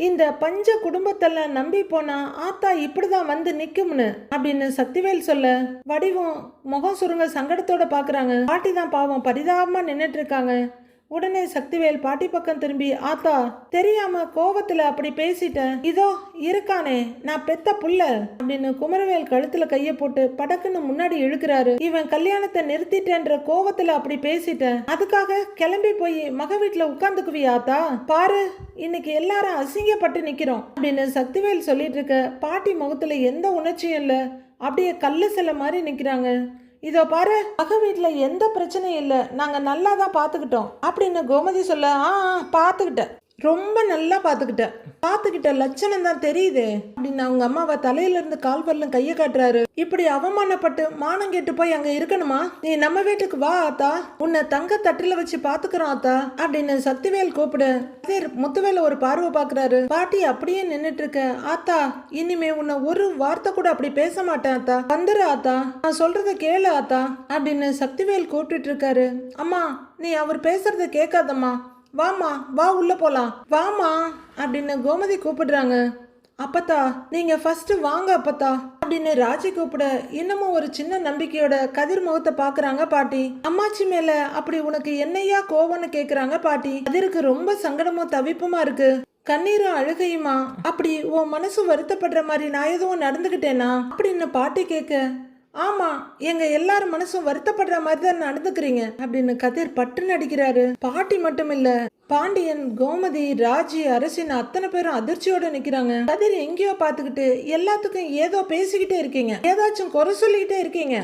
இந்த பஞ்ச குடும்பத்தெல்லாம் நம்பி போனா ஆத்தா இப்படிதான் வந்து நிக்கும்னு அப்படின்னு சக்திவேல் சொல்ல வடிவும் முகம் சுருங்க சங்கடத்தோட பாக்குறாங்க. பாட்டி தான் பாவம் பரிதாபமா நின்னுட்டு இருக்காங்க. உடனே சக்திவேல் பாட்டி பக்கம் திரும்பி, ஆத்தா தெரியாம கோவத்துல அப்படி பேசிட்டேன், இதோ இருக்கானே நான் பெத்த புள்ள அப்படின்னு குமரவேல் கழுத்துல கைய போட்டு படக்குன்னு முன்னாடி இழுக்கிறாரு. இவன் கல்யாணத்தை நிறுத்திட்டேன்ற கோவத்துல அப்படி பேசிட்டேன், அதுக்காக கிளம்பி போய் மக வீட்டுல உட்கார்ந்துக்குவியா ஆத்தா, பாரு இன்னைக்கு எல்லாரும் அசிங்கப்பட்டு நிக்கிறோம் அப்படின்னு சக்திவேல் சொல்லிட்டு இருக்க பாட்டி முகத்துல எந்த உணர்ச்சியும் இல்ல, அப்படியே கல்லு சில மாதிரி நிக்கிறாங்க. இதோ பாரு, மக வீட்டுல எந்த பிரச்சனையும் இல்லை, நாங்க நல்லா தான் பாத்துக்கிட்டோம் அப்படின்னு கோமதி சொல்ல, பாத்துக்கிட்டேன், ரொம்ப நல்லா பாத்துக்கிட்ட லட்சணம் தான் தெரியுது அப்படின்னு அவங்க அம்மாவை தலையில இருந்து கால் வரலும் கைய காட்டுறாரு. இப்படி அவமானப்பட்டு மானம் கெட்டு போய் அங்க இருக்கணுமா, நீ நம்ம வீட்டுக்கு வா ஆத்தா, உன்னை தங்க தட்டுல வச்சு பாத்துக்கிறோம் ஆத்தா அப்படின்னு சக்திவேல் கூப்பிடு. முத்துவேல ஒரு பார்வை பாக்குறாரு. பாட்டி அப்படியே நின்னுட்டு இருக்க, ஆத்தா இனிமே உன்னை ஒரு வார்த்தை கூட அப்படி பேச மாட்டேன் ஆத்தா, வந்துரு ஆத்தா, நான் சொல்றத கேளு ஆத்தா அப்படின்னு சக்திவேல் கூப்பிட்டு இருக்காரு. அம்மா நீ அவர் பேசுறத கேட்காதம்மா, வாமா வா உள்ள போலாம் வாமா அப்படின்னு கோமதி கூப்பிடுறாங்க. அப்பத்தா நீங்க ஃபர்ஸ்ட் வாங்க அப்பத்தா அப்படின்னு ராஜி கூப்பிட இன்னமும் ஒரு சின்ன நம்பிக்கையோட கதிர் முகத்தை பாக்குறாங்க பாட்டி. அம்மாச்சி மேல அப்படி உனக்கு என்னையா கோவம்னு கேக்குறாங்க பாட்டி. கதிருக்கு ரொம்ப சங்கடமும் தவிப்புமா இருக்கு, கண்ணீரும் அழுகையுமா. அப்படி உன் மனசு வருத்தப்படுற மாதிரி நான் எதுவும் நடந்துகிட்டேனா அப்படின்னு பாட்டி கேட்க, ஆமா எங்க எல்லாரும் மனசும் வருத்தப்படுற மாதிரி தான் நடந்துக்கிறீங்க அப்படின்னு கதிர் பட்டு நடிக்கிறாரு. பாட்டி மட்டும் இல்ல, பாண்டியன் கோமதி ராஜி அரசின் அத்தனை பேரும் அதிர்ச்சியோட நிக்கிறாங்க. கதிர் எங்கேயோ பாத்துக்கிட்டு எல்லாத்துக்கும் ஏதோ பேசிக்கிட்டே இருக்கீங்க, ஏதாச்சும் குறை சொல்லிக்கிட்டே இருக்கீங்க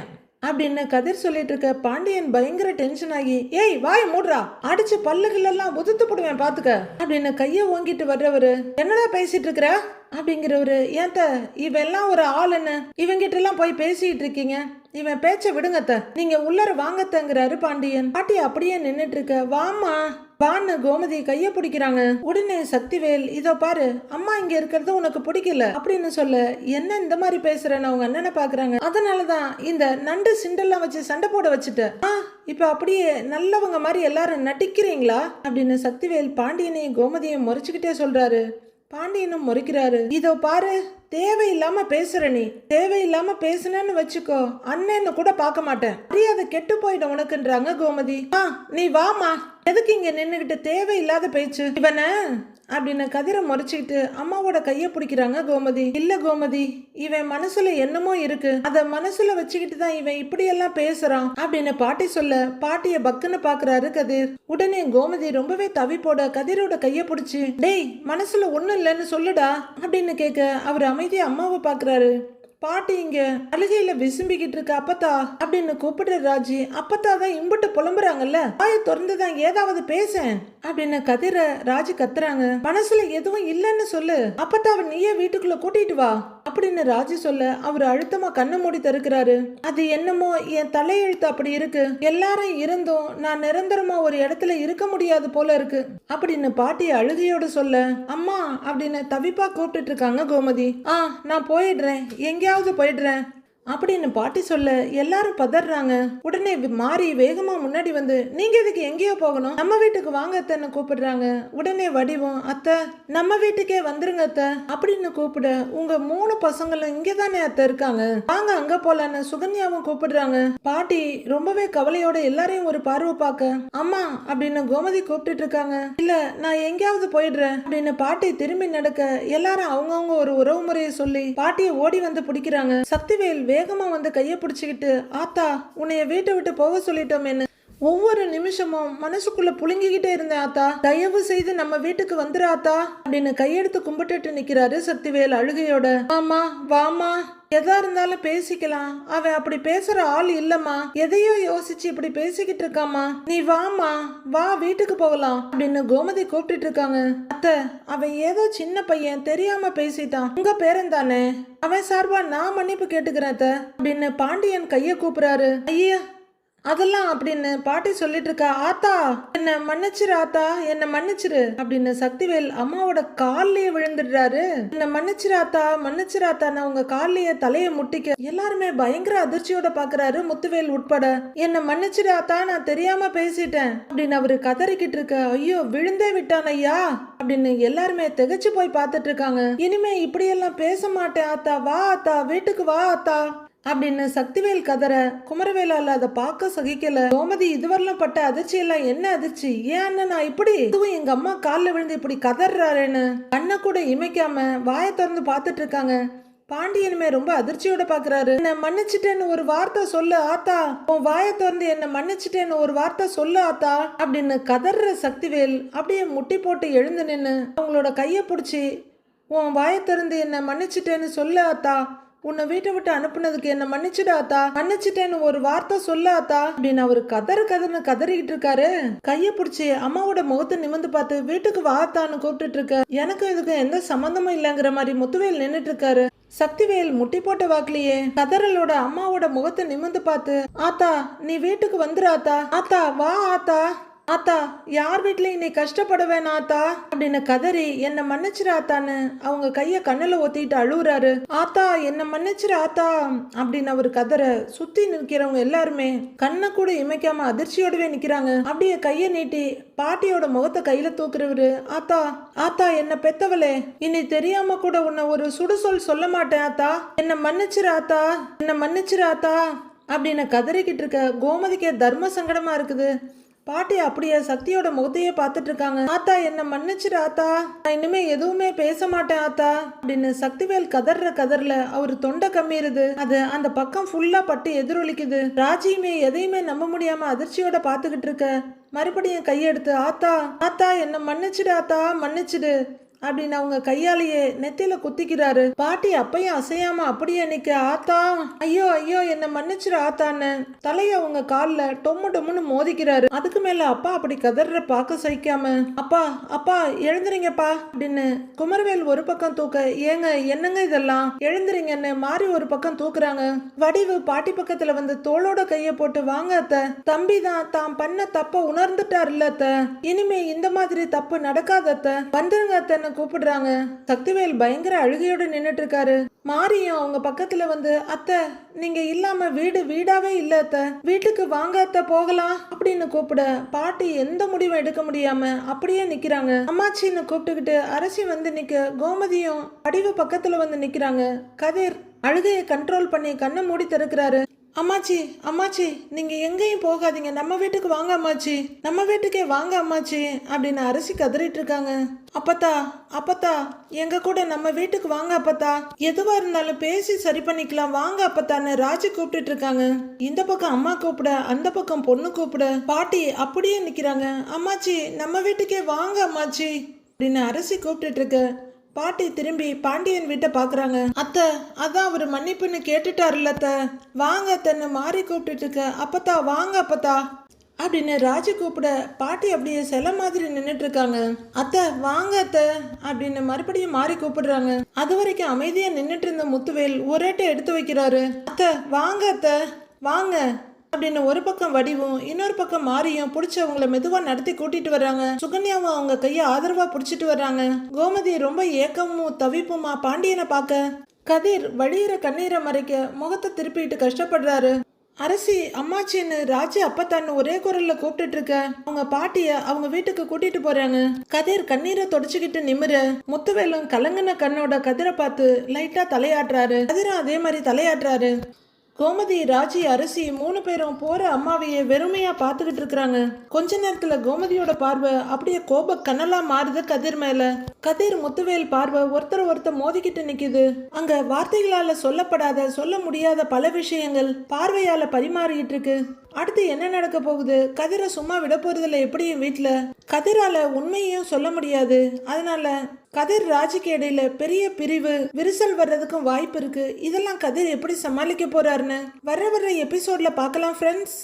அப்படின்னு கதிர் சொல்லிட்டு இருக்க பாண்டியன் பயங்கர டென்ஷன் ஆகி, ஏய் வாய் மூடுறா, அடிச்சு பல்லுகளெல்லாம் உதுத்து போடுவேன் பாத்துக்க அப்படின்னு கைய ஓங்கிட்டு வர்றவரு, என்னடா பேசிட்டு இருக்கிற அப்படிங்கிறவரு, ஏன்த்த இவெல்லாம் ஒரு ஆளுன்னு இவங்கிட்ட எல்லாம் போய் பேசிட்டு இருக்கீங்க, இவன் பேச்ச விடுங்கத்த, நீங்க உள்ளர வாங்கத்தங்கிறாரு பாண்டியன். பாட்டி அப்படியே நின்னுட்டு இருக்க, வாமா வான்னு கோமதி கைய பிடிக்கிறாங்க. உடனே சக்திவேல், இதோ பாரு அம்மா இங்க இருக்கிறது உனக்கு பிடிக்கல அப்படின்னு சொல்ல, என்ன இந்த மாதிரி பேசுறேன்னு அவங்க அண்ணனை பாக்குறாங்க. அதனாலதான் இந்த நண்டு சிண்டெல்லாம் வச்சு சண்டை போட வச்சுட்டு இப்ப அப்படியே நல்லவங்க மாதிரி எல்லாரும் நடிக்கிறீங்களா அப்படின்னு சக்திவேல் பாண்டியனையும் கோமதியையும் முறைச்சுக்கிட்டே சொல்றாரு. பாண்டியனும் முறைக்கிறாரு. இதோ பாரு தேவையில்லாம பேசுற, நீ தேவையில்லாம பேசுனன்னு வச்சுக்கோ அண்ணன்னு கூட பார்க்க மாட்டேன், மரியாதை கெட்டு போயிடும் உனக்குன்றாங்க கோமதி. நீ வாமா, எதுக்கு இங்க நின்னுகிட்டு தேவையில்லாத பேச்சு இவன அப்படின்னு கதிரை முறைச்சுக்கிட்டு அம்மாவோட கைய பிடிக்கிறாங்க கோமதி. இல்ல கோமதி, இவன் மனசுல என்னமோ இருக்கு, அத மனசுல வச்சுக்கிட்டு தான் இவன் இப்படி எல்லாம் பேசுறான் அப்படின்னு பாட்டி சொல்ல பாட்டிய பக்குன்னு பாக்குறாரு கதிர். உடனே கோமதி ரொம்பவே தவிப்போட கதிரோட கைய பிடிச்சு, டேய் மனசுல ஒண்ணும் இல்லைன்னு சொல்லுடா அப்படின்னு கேட்க அவர் அமைதியா அம்மாவை பாக்குறாரு. பாட்டி இங்க அழுகையில விசும்பிக்கிட்டு இருக்க, அப்பத்தா அப்படின்னு கூப்பிடுற ராஜி. அப்பத்தா தான் இம்புட்டு புலம்புறாங்கல்ல, வாயை திறந்துதான் ஏதாவது பேசேன் அப்படின்னு கதிர ராஜி கத்துறாங்க. மனசுல எதுவும் இல்லைன்னு சொல்லு, அப்பத்தாவை நீயே வீட்டுக்குள்ள கூட்டிட்டு வா அப்படின்னு ராஜி சொல்ல அவர் அழுத்தமா கண்ணு மூடி தருக்கிறாரு. அது என்னமோ என் தலையெழுத்து அப்படி இருக்கு, எல்லாரும் இருந்தும் நான் நிரந்தரமா ஒரு இடத்துல இருக்க முடியாது போல இருக்கு அப்படின்னு பாட்டி அழுகையோட சொல்ல, அம்மா அப்படின்னு தவிப்பா கூப்பிட்டு இருக்காங்க கோமதி. நான் போயிடுறேன், எங்கேயாவது போயிடுறேன், அப்படின்னு பாட்டி சொல்ல எல்லாரும் பதறாங்க. உடனே மாறி வேகமா முன்னாடி வந்து, நீங்க எதுக்கு எங்கேயோ போகணும், நம்ம வீட்டுக்கு வாங்க அத்தைன்னு கூப்பிடுறாங்க. உடனே வடிவும், அத்தை நம்ம வீட்டுக்கே வந்துருங்க அத்தை அப்படின்னு கூப்பிட, உங்க 3 பசங்களும் இங்கதானே அத்தை இருக்காங்க, வாங்க அங்க போலான்னு சுகன்யாவும் கூப்பிடுறாங்க. பாட்டி ரொம்பவே கவலையோட எல்லாரையும் ஒரு பார்வை பார்க்க, அம்மா அப்படின்னு கோமதி கூப்பிட்டுட்டு இருக்காங்க. இல்ல நான் எங்கேயாவது போயிடுறேன் அப்படின்னு பாட்டி திரும்பி நடக்க, எல்லாரும் அவங்கவுங்க ஒரு உறவு முறையை சொல்லி பாட்டியை ஓடி வந்து பிடிக்கிறாங்க. சக்திவேல் வேகமா வந்து கையை பிடிச்சுக்கிட்டு, ஆத்தா உன்னைய வீட்டை விட்டு போக சொல்லிட்டோமேன்னு ஒவ்வொரு நிமிஷமும் மனசுக்குள்ள புழுங்கிக்கிட்டே இருந்தேன். ஆத்தா தயவு செய்து நம்ம வீட்டுக்கு வந்துரு ஆத்தா அப்படின்னு கையெடுத்து கும்பிட்டுட்டு நிக்கிறாரு சக்திவேல் அழுகையோட. ஆமா வாமா, எதா இருந்தாலும் பேசிக்கலாம், அவன் அப்படி பேசுற ஆள் இல்லம்மா, எதையோ யோசிச்சு இப்படி பேசிக்கிட்டு இருக்காமா, நீ வாமா வா வீட்டுக்கு போகலாம் அப்படின்னு கோமதி கூப்பிட்டு இருக்காங்க. அத்தை அவன் ஏதோ சின்ன பையன் தெரியாம பேசிட்டான், உங்க பேரன் தானே, அவன் சார்பா நான் மன்னிப்பு கேட்டுக்கிறேன் அத்தை அப்படின்னு பாண்டியன் கைய கூப்பிடுறாரு. ஐயா அதெல்லாம் அப்படின்னு பாட்டி சொல்லிட்டு இருக்கா. ஆத்தா என்ன மன்னிச்சிரு ஆத்தா, என்ன மன்னிச்சிரு அப்படின்னு சக்திவேல் அம்மாவோட கால்லயே விழுந்துடுறாரு. என்ன மன்னிச்சிரு ஆத்தா, மன்னிச்சிரு ஆத்தா, நான் உங்க கால்லயே தலையை முட்டிக்க. எல்லாருமே பயங்கர அதிர்ச்சியோட பாக்குறாரு, முத்துவேல் உட்பட. என்ன மன்னிச்சிரு ஆத்தா, நான் தெரியாம பேசிட்டேன் அப்படின்னு அவரு கதறிக்கிட்டு இருக்க. ஐயோ விழுந்தே விட்டான் ஐயா அப்படின்னு எல்லாருமே திகைச்சு போய் பார்த்துட்டு இருக்காங்க. இனிமே இப்படியெல்லாம் பேச மாட்டேன் ஆத்தா, வா ஆத்தா வீட்டுக்கு வா ஆத்தா அப்படின்னு சக்திவேல் கதற, குமரவேலால அதை பார்க்க சகிக்கல. கோமதி இதுவரையிலும் பட்ட அதிர்ச்சி எல்லாம் என்ன அதிர்ச்சி, ஏன் நான் இப்படி, இதுவும் எங்க அம்மா காலில் விழுந்து இப்படி கதறாருன்னு கண்ணை கூட இமைக்காம வாயை திறந்து பார்த்துட்டு இருக்காங்க. பாண்டியனுமே ரொம்ப அதிர்ச்சியோட பாக்குறாரு. என்ன மன்னிச்சிட்டேன்னு ஒரு வார்த்தை சொல்லு ஆத்தா, உன் வாயை திறந்து என்ன மன்னிச்சிட்டேன்னு ஒரு வார்த்தை சொல்லு ஆத்தா அப்படின்னு கதற சக்திவேல் அப்படியே முட்டி போட்டு எழுந்து நின்று அவங்களோட கையை பிடிச்சி, உன் வாயை திறந்து என்ன மன்னிச்சிட்டேன்னு சொல்லு ஆத்தா, உன்னை வீட்டை விட்டு அனுப்புனதுக்கு என்ன மன்னிச்சுடாத்தா, மன்னிச்சுட்டேன்னு ஒரு வார்த்தை சொல்லாத்தா அப்படின்னு அவரு கதறுன்னு கதறிக்கிட்டு இருக்காரு. கைய பிடிச்சி அம்மாவோட முகத்தை நிமிந்து பார்த்து வீட்டுக்கு வாத்தான்னு கூப்பிட்டு இருக்க. எனக்கும் இதுக்கும் எந்த சம்பந்தமும் இல்லைங்கிற மாதிரி முத்துவேல் நின்னுட்டு இருக்காரு. சக்திவேல் முட்டி போட்ட வாக்குலயே கதறலோட அம்மாவோட முகத்தை நிமிந்து பார்த்து, ஆத்தா நீ வீட்டுக்கு வந்துடாத்தா, ஆத்தா வா ஆத்தா, ஆத்தா யார் வீட்லயும் நீ கஷ்டப்பட வேணாம் ஆத்தா அப்படின்னு கதறி என்ன மன்னிச்சிரு ஆத்தான்னு அவங்க கைய கண்ணுல ஒத்திட்டு அழுவுறாரு. ஆத்தா என்ன மன்னிச்சிரு ஆத்தா அப்படின்னு அவரு கதற, சுத்தி நிற்கிறவங்க எல்லாருமே கண்ணை கூட இமைக்காம அதிர்ச்சியோடவே நிக்கிறாங்க. அப்படியே கைய நீட்டி பாட்டியோட முகத்தை கையில தூக்குறவரு, ஆத்தா ஆத்தா என்ன பெத்தவளே, இனி தெரியாம கூட உன்னை ஒரு சுடுசொல் சொல்ல மாட்டேன் ஆத்தா, என்ன மன்னிச்சிரு ஆத்தா, என்ன மன்னிச்சிரு ஆத்தா அப்படின்னு கதறிக்கிட்டு இருக்க கோமதிக்கே தர்ம சங்கடமா இருக்குது. பாட்டி அப்படியே சக்தியோட முகத்தையே பார்த்துட்டு இருக்காங்க. ஆத்தா என்ன மன்னிச்சிரு ஆத்தா, நான் இனிமே எதுவுமே பேச மாட்டேன் ஆத்தா அப்படின்னு சக்திவேல் கதறல அவரு தொண்டை கம்மிடுது. அது அந்த பக்கம் ஃபுல்லா பட்டு எதிரொலிக்குது. ராஜியுமே எதையுமே நம்ப முடியாம அதிர்ச்சியோட பார்த்துக்கிட்டு இருக்க. மறுபடியும் கையெடுத்து, ஆத்தா ஆத்தா என்ன மன்னிச்சிடு ஆத்தா, மன்னிச்சிடு அப்படின்னு அவங்க கையாலேயே நெத்தியில குத்திக்கிறாரு. பாட்டி அப்பையும் அசையாம அப்படியே நிக்க, ஆத்தா ஐயோ ஐயோ என்ன மன்னிச்சிரு ஆத்தான்னு தலைய அவங்க கால்ல டொம்முன்னு மோதிக்கிறாரு. அதுக்கு மேல அப்பா அப்படி கதற பார்க்க சகிக்காம, அப்பா அப்பா எழுந்துறீங்கப்பா அப்படின்னு குமரவேல் ஒரு பக்கம் தூக்க, ஏங்க என்னங்க இதெல்லாம், எழுந்துறீங்கன்னு மாறி ஒரு பக்கம் தூக்குறாங்க. வடிவு பாட்டி பக்கத்துல வந்து தோளோட கைய போட்டு, வாங்க அத்தை, தம்பி தான் பண்ண தப்ப உணர்ந்துட்டாருல்ல அத்தை, இனிமே இந்த மாதிரி தப்பு நடக்காத அத்தை, வந்துருங்க அத்தை கூப்பிடுறாங்க. சக்திவேல் பயங்கர அழுகையோட நின்னுட்டு இருக்காரு. மாரியும் அவங்க பக்கத்துல வந்து, அத்தை நீங்க இல்லாம வீடு வீடாவே இல்ல அத்தை, வீட்டுக்கு வாங்க அத்தை போகலாம் அப்படின்னு கூப்பிட பாட்டி எந்த முடிவும் எடுக்க முடியாம அப்படியே நிக்கிறாங்க. அம்மாச்சின்னு கூப்பிட்டுக்கிட்டு அரசி வந்து நிக்க, கோமதியும் வடிவு பக்கத்துல வந்து நிக்கிறாங்க. கதிர் அழுகையை கண்ட்ரோல் பண்ணி கண்ணை மூடி திறக்கிறாரு. அம்மாச்சி அம்மாச்சி நீங்க எங்கேயும் போகாதீங்க, நம்ம வீட்டுக்கு வாங்க அம்மாச்சி, நம்ம வீட்டுக்கே வாங்க அம்மாச்சி அப்படின்னு அரசி கதறிட்டு இருக்காங்க. அப்பத்தா அப்பத்தா எங்க கூட நம்ம வீட்டுக்கு வாங்க அப்பத்தா, எதுவா இருந்தாலும் பேசி சரி பண்ணிக்கலாம் வாங்க அப்பத்தான்னு ராஜி கூப்பிட்டு இருக்காங்க. இந்த பக்கம் அம்மா கூப்பிட, அந்த பக்கம் பொண்ணு கூப்பிட பாட்டி அப்படியே நிக்கிறாங்க. அம்மாச்சி நம்ம வீட்டுக்கே வாங்க அம்மாச்சி அப்படின்னு அரசி கூப்பிட்டு இருக்கு. பாட்டி திரும்பி பாண்டியன் வீட்டை பாக்குறாங்க. அத்தை அதான் அவரு மன்னிப்புன்னு கேட்டுட்டாருல்ல அத்தை, வாங்க அத்தைன்னு மாறி கூப்பிட்டு இருக்க. அப்பத்தா வாங்க அப்பத்தா அப்படின்னு ராஜி கூப்பிட பாட்டி அப்படியே சில மாதிரி நின்றுட்டு இருக்காங்க. அத்தை வாங்க அத்தை அப்படின்னு மறுபடியும் மாறி கூப்பிடுறாங்க. அது வரைக்கும் அமைதியா நின்றுட்டு இருந்த முத்துவேல் ஒரேட்டை எடுத்து வைக்கிறாரு. அத்தை வாங்க அத்தை வாங்க அப்படின்னு ஒரு பக்கம் வடிவும் இன்னொரு பக்கம் மாறியும் பிடிச்சி அவங்கள மெதுவா நடத்தி கூட்டிட்டு வர்றாங்க. சுகன்யாவும் அவங்க கைய ஆதரவா பிடிச்சிட்டு வர்றாங்க. கோமதி ரொம்ப ஏக்கமும் தவிப்புமா பாண்டியனை பார்க்க, கதிர் வழியிற கண்ணீரை மறைக்க முகத்தை திருப்பிட்டு கஷ்டப்படுறாரு. அரசி அம்மாச்சின்னு ராஜி அப்பத்தான்னு ஒரே குரல்ல கூப்பிட்டுட்டு இருக்க அவங்க பாட்டிய அவங்க வீட்டுக்கு கூட்டிட்டு போறாங்க. கதிர் கண்ணீரை தொடச்சுக்கிட்டு நிமிர முத்துவேலும் கலங்கின கண்ணோட கதிரை பார்த்து லைட்டா தலையாட்டுறாரு. கதிரும் அதே மாதிரி தலையாட்டுறாரு. கோமதி ராஜி அரசி 3 பேரும் போற அம்மாவையே வெறுமையா பாத்துக்கிட்டு இருக்கிறாங்க. கொஞ்ச நேரத்துல கோமதியோட பார்வை அப்படியே கோப கண்ணலா மாறுது கதிர் மேல. கதிர் முத்துவேல் பார்வை ஒருத்தர் மோதிக்கிட்டு நிக்குது. அங்க வார்த்தைகளால சொல்லப்படாத சொல்ல முடியாத பல விஷயங்கள் பார்வையால பரிமாறிட்டு இருக்கு. அடுத்து என்ன நடக்க போகுது? கதிரை சும்மா விட போறதில்ல எப்படியும் வீட்டுல. கதிரால உண்மையையும் சொல்ல முடியாது. அதனால கதிர் ராஜிக்கு இடையில பெரிய பிரிவு விரிசல் வர்றதுக்கும் வாய்ப்பு இருக்கு. இதெல்லாம் கதிர் எப்படி சமாளிக்க போறாருன்னு வர எபிசோட்ல பார்க்கலாம் ஃப்ரெண்ட்ஸ்.